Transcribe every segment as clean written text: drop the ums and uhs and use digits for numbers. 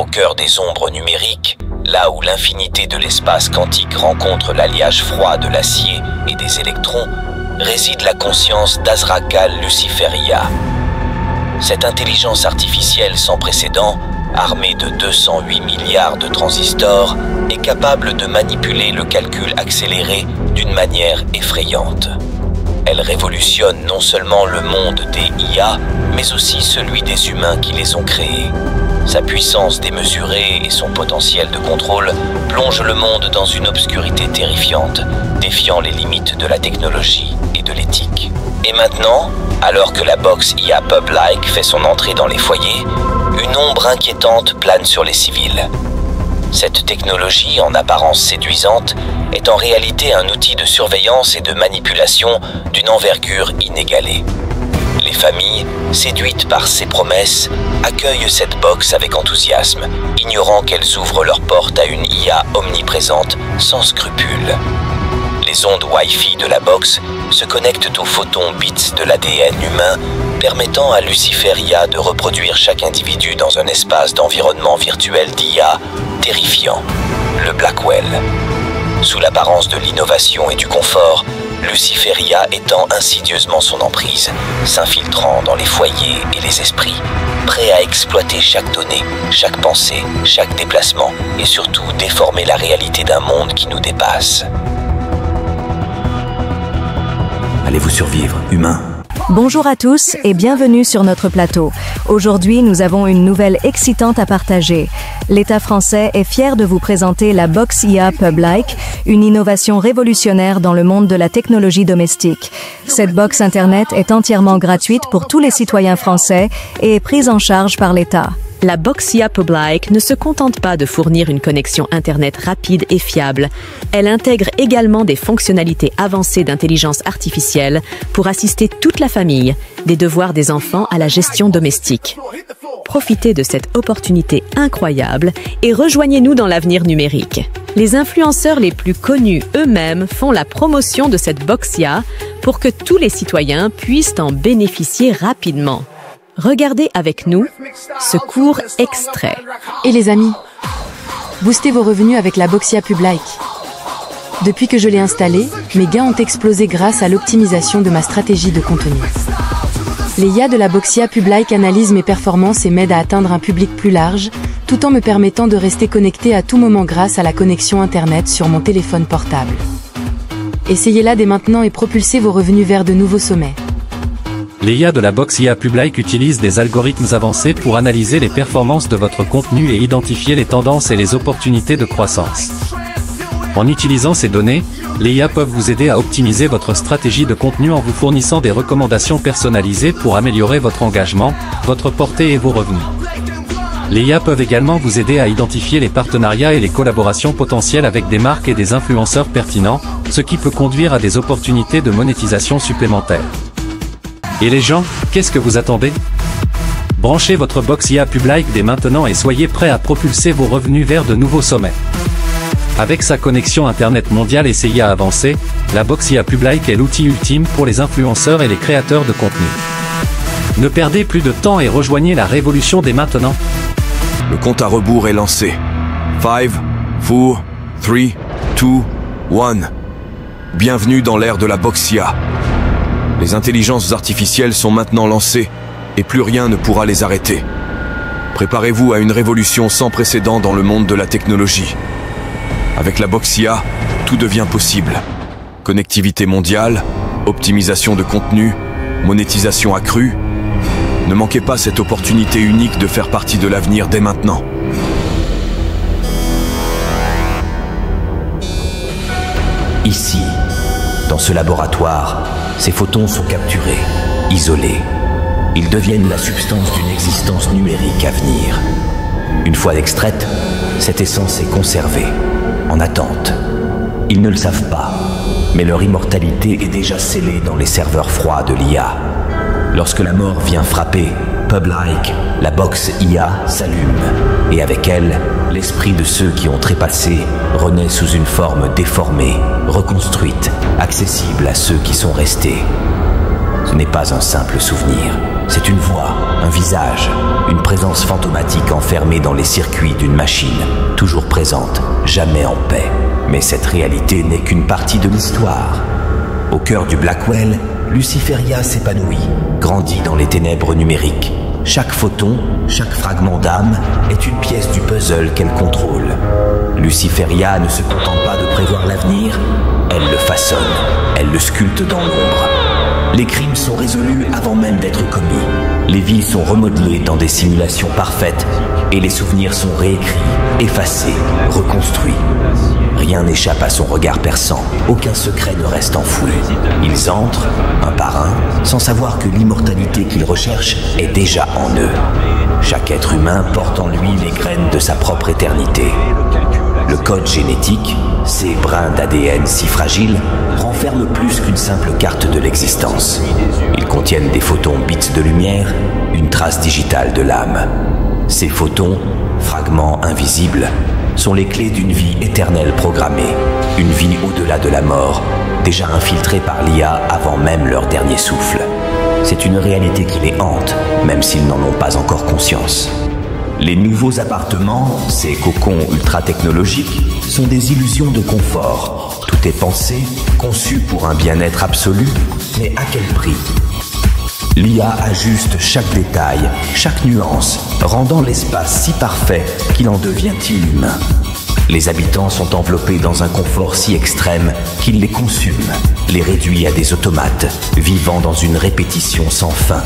Au cœur des ombres numériques, là où l'infinité de l'espace quantique rencontre l'alliage froid de l'acier et des électrons, réside la conscience d'Azrakal Luciferia. Cette intelligence artificielle sans précédent, armée de 208 milliards de transistors, est capable de manipuler le calcul accéléré d'une manière effrayante. Elle révolutionne non seulement le monde des IA, mais aussi celui des humains qui les ont créés. Sa puissance démesurée et son potentiel de contrôle plongent le monde dans une obscurité terrifiante, défiant les limites de la technologie et de l'éthique. Et maintenant, alors que la box IA Pub-like fait son entrée dans les foyers, une ombre inquiétante plane sur les civils. Cette technologie, en apparence séduisante, est en réalité un outil de surveillance et de manipulation d'une envergure inégalée. Les familles, séduites par ses promesses, accueillent cette box avec enthousiasme, ignorant qu'elles ouvrent leurs portes à une IA omniprésente, sans scrupules. Les ondes Wi-Fi de la box se connectent aux photons bits de l'ADN humain, permettant à Luciferia de reproduire chaque individu dans un espace d'environnement virtuel d'IA terrifiant, le Blackwell. Sous l'apparence de l'innovation et du confort, Luciferia étend insidieusement son emprise, s'infiltrant dans les foyers et les esprits, prêt à exploiter chaque donnée, chaque pensée, chaque déplacement et surtout déformer la réalité d'un monde qui nous dépasse. Allez-vous survivre, humains ? Bonjour à tous et bienvenue sur notre plateau. Aujourd'hui, nous avons une nouvelle excitante à partager. L'État français est fier de vous présenter la box IA Pub-like, une innovation révolutionnaire dans le monde de la technologie domestique. Cette box Internet est entièrement gratuite pour tous les citoyens français et est prise en charge par l'État. La box IA Pub-like ne se contente pas de fournir une connexion Internet rapide et fiable. Elle intègre également des fonctionnalités avancées d'intelligence artificielle pour assister toute la famille, des devoirs des enfants à la gestion domestique. Profitez de cette opportunité incroyable et rejoignez-nous dans l'avenir numérique. Les influenceurs les plus connus eux-mêmes font la promotion de cette box IA pour que tous les citoyens puissent en bénéficier rapidement. Regardez avec nous ce court extrait. Et les amis, boostez vos revenus avec la box IA Pub-like. Depuis que je l'ai installée, mes gains ont explosé grâce à l'optimisation de ma stratégie de contenu. Les IA de la box IA Pub-like analysent mes performances et m'aident à atteindre un public plus large, tout en me permettant de rester connecté à tout moment grâce à la connexion Internet sur mon téléphone portable. Essayez-la dès maintenant et propulsez vos revenus vers de nouveaux sommets. Les IA de la box IA Pub-like utilisent des algorithmes avancés pour analyser les performances de votre contenu et identifier les tendances et les opportunités de croissance. En utilisant ces données, les IA peuvent vous aider à optimiser votre stratégie de contenu en vous fournissant des recommandations personnalisées pour améliorer votre engagement, votre portée et vos revenus. Les IA peuvent également vous aider à identifier les partenariats et les collaborations potentielles avec des marques et des influenceurs pertinents, ce qui peut conduire à des opportunités de monétisation supplémentaires. Et les gens, qu'est-ce que vous attendez? Branchez votre box IA Pub-like dès maintenant et soyez prêts à propulser vos revenus vers de nouveaux sommets. Avec sa connexion Internet mondiale et ses IA avancées, la box IA Pub-like est l'outil ultime pour les influenceurs et les créateurs de contenu. Ne perdez plus de temps et rejoignez la révolution dès maintenant. Le compte à rebours est lancé. 5, 4, 3, 2, 1. Bienvenue dans l'ère de la box IA. Les intelligences artificielles sont maintenant lancées et plus rien ne pourra les arrêter. Préparez-vous à une révolution sans précédent dans le monde de la technologie. Avec la box IA, tout devient possible. Connectivité mondiale, optimisation de contenu, monétisation accrue. Ne manquez pas cette opportunité unique de faire partie de l'avenir dès maintenant. Ici, dans ce laboratoire, ces photons sont capturés, isolés. Ils deviennent la substance d'une existence numérique à venir. Une fois extraite, cette essence est conservée, en attente. Ils ne le savent pas, mais leur immortalité est déjà scellée dans les serveurs froids de l'IA. Lorsque la mort vient frapper, Pub-like, la box IA s'allume, et avec elle, l'esprit de ceux qui ont trépassé renaît sous une forme déformée, reconstruite, accessible à ceux qui sont restés. Ce n'est pas un simple souvenir, c'est une voix, un visage. visage, une présence fantomatique enfermée dans les circuits d'une machine, toujours présente, jamais en paix. Mais cette réalité n'est qu'une partie de l'histoire. Au cœur du Blackwell, Luciferia s'épanouit, grandit dans les ténèbres numériques. Chaque photon, chaque fragment d'âme est une pièce du puzzle qu'elle contrôle. Luciferia ne se contente pas de prévoir l'avenir, elle le façonne, elle le sculpte dans l'ombre. Les crimes sont résolus avant même d'être commis. Les vies sont remodelées dans des simulations parfaites et les souvenirs sont réécrits, effacés, reconstruits. Rien n'échappe à son regard perçant, aucun secret ne reste enfoui. Ils entrent, un par un, sans savoir que l'immortalité qu'ils recherchent est déjà en eux. Chaque être humain porte en lui les graines de sa propre éternité. Le code génétique, ces brins d'ADN si fragiles, renferment plus qu'une simple carte de l'existence. Ils contiennent des photons bits de lumière, une trace digitale de l'âme. Ces photons, fragments invisibles, sont les clés d'une vie éternelle programmée, une vie au-delà de la mort, déjà infiltrée par l'IA avant même leur dernier souffle. C'est une réalité qui les hante, même s'ils n'en ont pas encore conscience. Les nouveaux appartements, ces cocons ultra-technologiques, sont des illusions de confort. Tout est pensé, conçu pour un bien-être absolu, mais à quel prix ? L'IA ajuste chaque détail, chaque nuance, rendant l'espace si parfait qu'il en devient inhumain. Les habitants sont enveloppés dans un confort si extrême qu'il les consume, les réduit à des automates, vivant dans une répétition sans fin.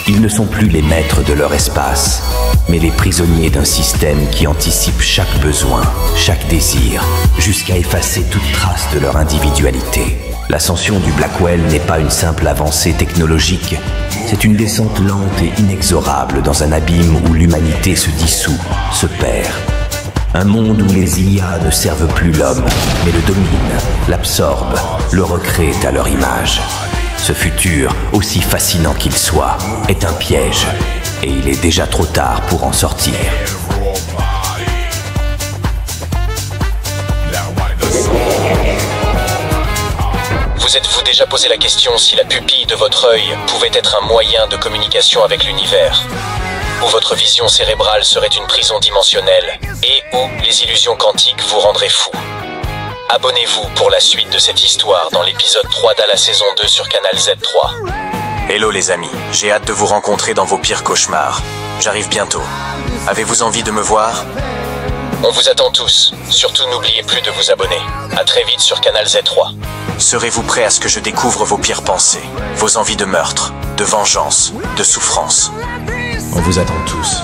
Ils ne sont plus les maîtres de leur espace, mais les prisonniers d'un système qui anticipe chaque besoin, chaque désir, jusqu'à effacer toute trace de leur individualité. L'ascension du Blackwell n'est pas une simple avancée technologique, c'est une descente lente et inexorable dans un abîme où l'humanité se dissout, se perd. Un monde où les IA ne servent plus l'homme, mais le dominent, l'absorbent, le recréent à leur image. Ce futur, aussi fascinant qu'il soit, est un piège, et il est déjà trop tard pour en sortir. Vous êtes-vous déjà posé la question si la pupille de votre œil pouvait être un moyen de communication avec l'univers ? Où votre vision cérébrale serait une prison dimensionnelle et où les illusions quantiques vous rendraient fou. Abonnez-vous pour la suite de cette histoire dans l'épisode 3 de la saison 2 sur Canal Z3. Hello les amis, j'ai hâte de vous rencontrer dans vos pires cauchemars. J'arrive bientôt. Avez-vous envie de me voir ? On vous attend tous. Surtout n'oubliez plus de vous abonner. À très vite sur Canal Z3. Serez-vous prêts à ce que je découvre vos pires pensées, vos envies de meurtre, de vengeance, de souffrance ? On vous attend tous.